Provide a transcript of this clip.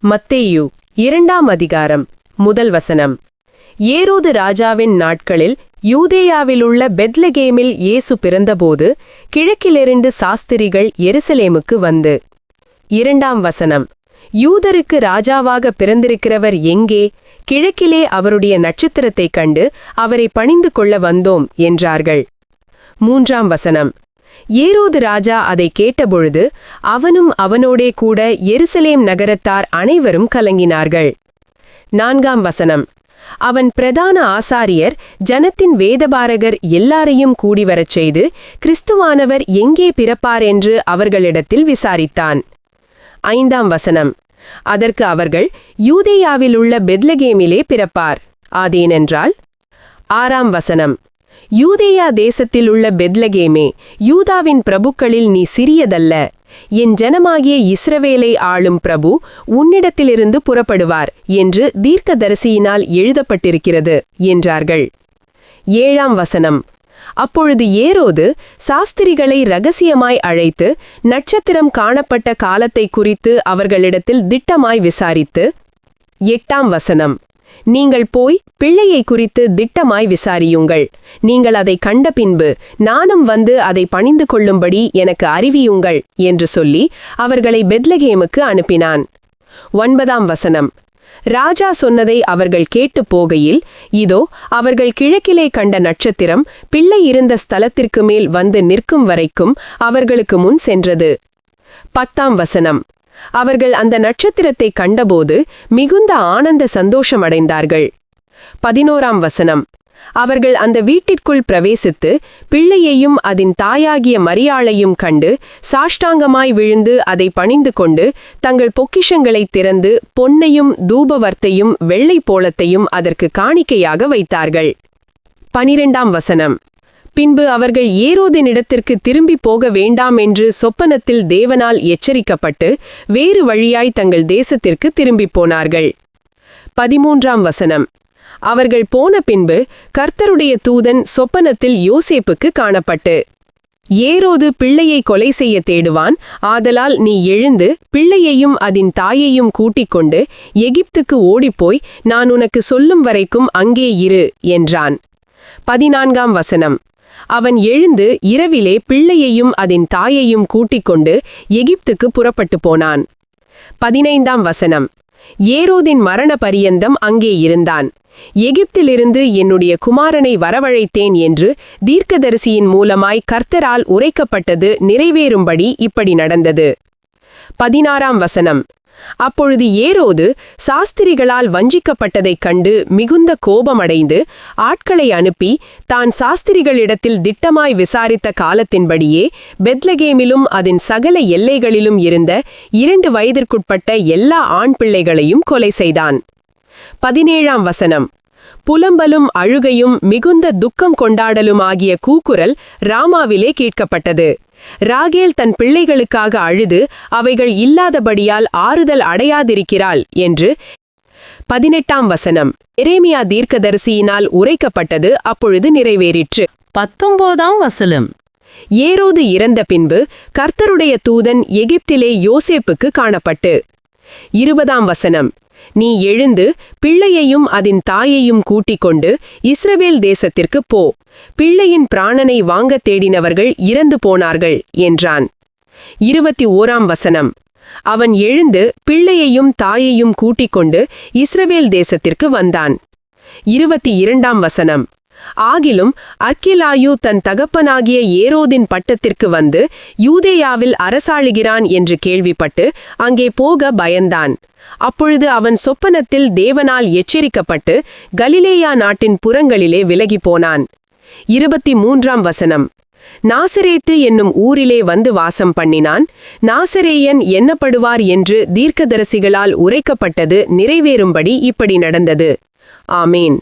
மத்தேயு 2ஆம் அதிகாரம் முதல் வசனம். ஏரோது ராஜாவின் நாட்களில் யூதேயாவிலுள்ள பெத்லகேமில் இயேசு பிறந்தபோது கிழக்கிலிருந்து சாஸ்திரிகள் எருசலேமுக்கு வந்து. 2ஆம் வசனம். யூதருக்கு ராஜாவாக பிறந்திருக்கிறவர் எங்கே? கிழக்கிலே அவருடைய நட்சத்திரத்தைக் கண்டு அவரை பணிந்து கொள்ள வந்தோம் என்றார்கள். 3ஆம் வசனம். ஏரோது ராஜா அதை கேட்டபொழுது அவனும் அவனோடே கூட எருசலேம் நகரத்தார் அனைவரும் கலங்கினார்கள். 4ஆம் வசனம். அவன் பிரதான ஆசாரியர் ஜனத்தின் வேதபாரகர் எல்லாரையும் கூடிவரச் செய்து கிறிஸ்துவானவர் எங்கே பிறப்பார் என்று அவர்களிடத்தில் விசாரித்தான். 5ஆம் வசனம். அதற்கு அவர்கள், யூதேயாவிலுள்ள பெத்லகேமிலே பிறப்பார் அதேனென்றால். 6ஆம் வசனம். யூதேயா தேசத்தில் உள்ள பெத்லகேமே, யூதாவின் பிரபுக்களில் நீ சிறியதல்ல. என் ஜனமாகிய இஸ்ரவேலை ஆளும் பிரபு உன்னிடத்திலிருந்து புறப்படுவார் என்று தீர்க்கதரிசியினால் எழுதப்பட்டிருக்கிறது என்றார்கள். 7ஆம் வசனம். அப்பொழுது ஏரோது சாஸ்திரிகளை இரகசியமாய் அழைத்து நட்சத்திரம் காணப்பட்ட காலத்தை குறித்து அவர்களிடத்தில் திட்டமாய் விசாரித்து. 8ஆம் வசனம். நீங்கள் போய் பிள்ளையை குறித்து திட்டமாய் விசாரியுங்கள். நீங்கள் அதை கண்ட பின்பு நானும் வந்து அதை பணிந்து கொள்ளும்படி எனக்கு அறிவியுங்கள் என்று சொல்லி அவர்களை பெத்லகேமுக்கு அனுப்பினான். 9ஆம் வசனம். ராஜா சொன்னதை அவர்கள் கேட்டு போகையில், இதோ அவர்கள் கிழக்கிலே கண்ட நட்சத்திரம் பிள்ளை இருந்த ஸ்தலத்திற்கு மேல் வந்து நிற்கும் வரைக்கும் அவர்களுக்கு முன் சென்றது. 10ஆம் வசனம். அவர்கள் அந்த நட்சத்திரத்தை கண்டபோது மிகுந்த ஆனந்த சந்தோஷமடைந்தார்கள். 11ஆம் வசனம். அவர்கள் அந்த வீட்டிற்குள் பிரவேசித்து பிள்ளையையும் அதன் தாயாகிய மரியாளையும் கண்டு சாஷ்டாங்கமாய் விழுந்து அதை பணிந்து கொண்டு தங்கள் பொக்கிஷங்களைத் திறந்து பொன்னையும் தூபவர்த்தையும் வெள்ளை போளத்தையும் அதற்கு காணிக்கையாக வைத்தார்கள். 12ஆம் வசனம். பின்பு அவர்கள் ஏரோதினிடத்திற்கு திரும்பி போக வேண்டாம் என்று சொப்பனத்தில் தேவனால் எச்சரிக்கப்பட்டு வேறு வழியாய் தங்கள் தேசத்திற்கு திரும்பி போனார்கள். 13ஆம் வசனம். அவர்கள் போன பின்பு கர்த்தருடைய தூதன் சொப்பனத்தில் யோசேப்புக்கு காணப்பட்டு, ஏரோது பிள்ளையை கொலை செய்ய தேடுவான், ஆதலால் நீ எழுந்து பிள்ளையையும் அதன் தாயையும் கூட்டிக் கொண்டு எகிப்துக்கு ஓடிப்போய் நான் உனக்கு சொல்லும் வரைக்கும் அங்கே இரு என்றான். 14ஆம் வசனம். அவன் எழுந்து இரவிலே பிள்ளையையும் அதன் தாயையும் கூட்டிக் கொண்டு எகிப்துக்கு புறப்பட்டு போனான். 15ஆம் வசனம். ஏரோதின் மரண பரியந்தம் அங்கே இருந்தான். எகிப்திலிருந்து என்னுடைய குமாரனை வரவழைத்தேன் என்று தீர்க்கதரிசியின் மூலமாய் கர்த்தரால் உரைக்கப்பட்டது நிறைவேறும்படி இப்படி நடந்தது. 16ஆம் வசனம். அப்பொழுது ஏரோது சாஸ்திரிகளால் வஞ்சிக்கப்பட்டதைக் கண்டு மிகுந்த கோபமடைந்து ஆட்களை அனுப்பி தான் சாஸ்திரிகளிடத்தில் திட்டமாய் விசாரித்த காலத்தின்படியே பெத்லகேமிலும் அதன் சகல எல்லைகளிலும் இருந்த 2 வயதிற்குட்பட்ட எல்லா ஆண் பிள்ளைகளையும் கொலை செய்தான். 17ஆம் வசனம். புலம்பலும் அழுகையும் மிகுந்த துக்கம் கொண்டாடலுமாகிய கூக்குரல் ராமாவிலே கேட்கப்பட்டது. ராகேல் தன் பிள்ளைகளுக்காக அழுது அவைகள் இல்லாதபடியால் ஆறுதல் அடையாதிருக்கிறாள் என்று. 18ஆம் வசனம். எரேமியா தீர்க்கதரிசியினால் உரைக்கப்பட்டது அப்பொழுது நிறைவேறிற்று. 19ஆம் வசனம். ஏரோது இறந்த பின்பு கர்த்தருடைய தூதன் எகிப்திலே யோசேப்புக்கு காணப்பட்டு. 20ஆம் வசனம். நீ எழுந்து பிள்ளையையும் அதன் தாயையும் கூட்டிக் கொண்டு இஸ்ரவேல் தேசத்திற்கு போ, பிள்ளையின் பிராணனை வாங்கத் தேடினவர்கள் இறந்து போனார்கள் என்றான். 21ஆம் வசனம். அவன் எழுந்து பிள்ளையையும் தாயையும் கூட்டிக் கொண்டு இஸ்ரவேல் தேசத்திற்கு வந்தான். 22ஆம் வசனம். ஆகிலும் அர்க்கிலாயு தன் தகப்பனாகிய ஏரோதின் பட்டத்திற்கு வந்து யூதேயாவில் அரசாளுகிறான் என்று கேள்விப்பட்டு அங்கே போக பயந்தான். அப்பொழுது அவன் சொப்பனத்தில் தேவனால் எச்சரிக்கப்பட்டு கலிலேயா நாட்டின் புறங்களிலே விலகி போனான். 23ஆம் வசனம். நாசரேத்து என்னும் ஊரிலே வந்து வாசம் பண்ணினான். நாசரேயன் எண்ணப்படுவார் என்று தீர்க்கதரிசிகளால் உரைக்கப்பட்டது நிறைவேறும்படி இப்படி நடந்தது. ஆமேன்.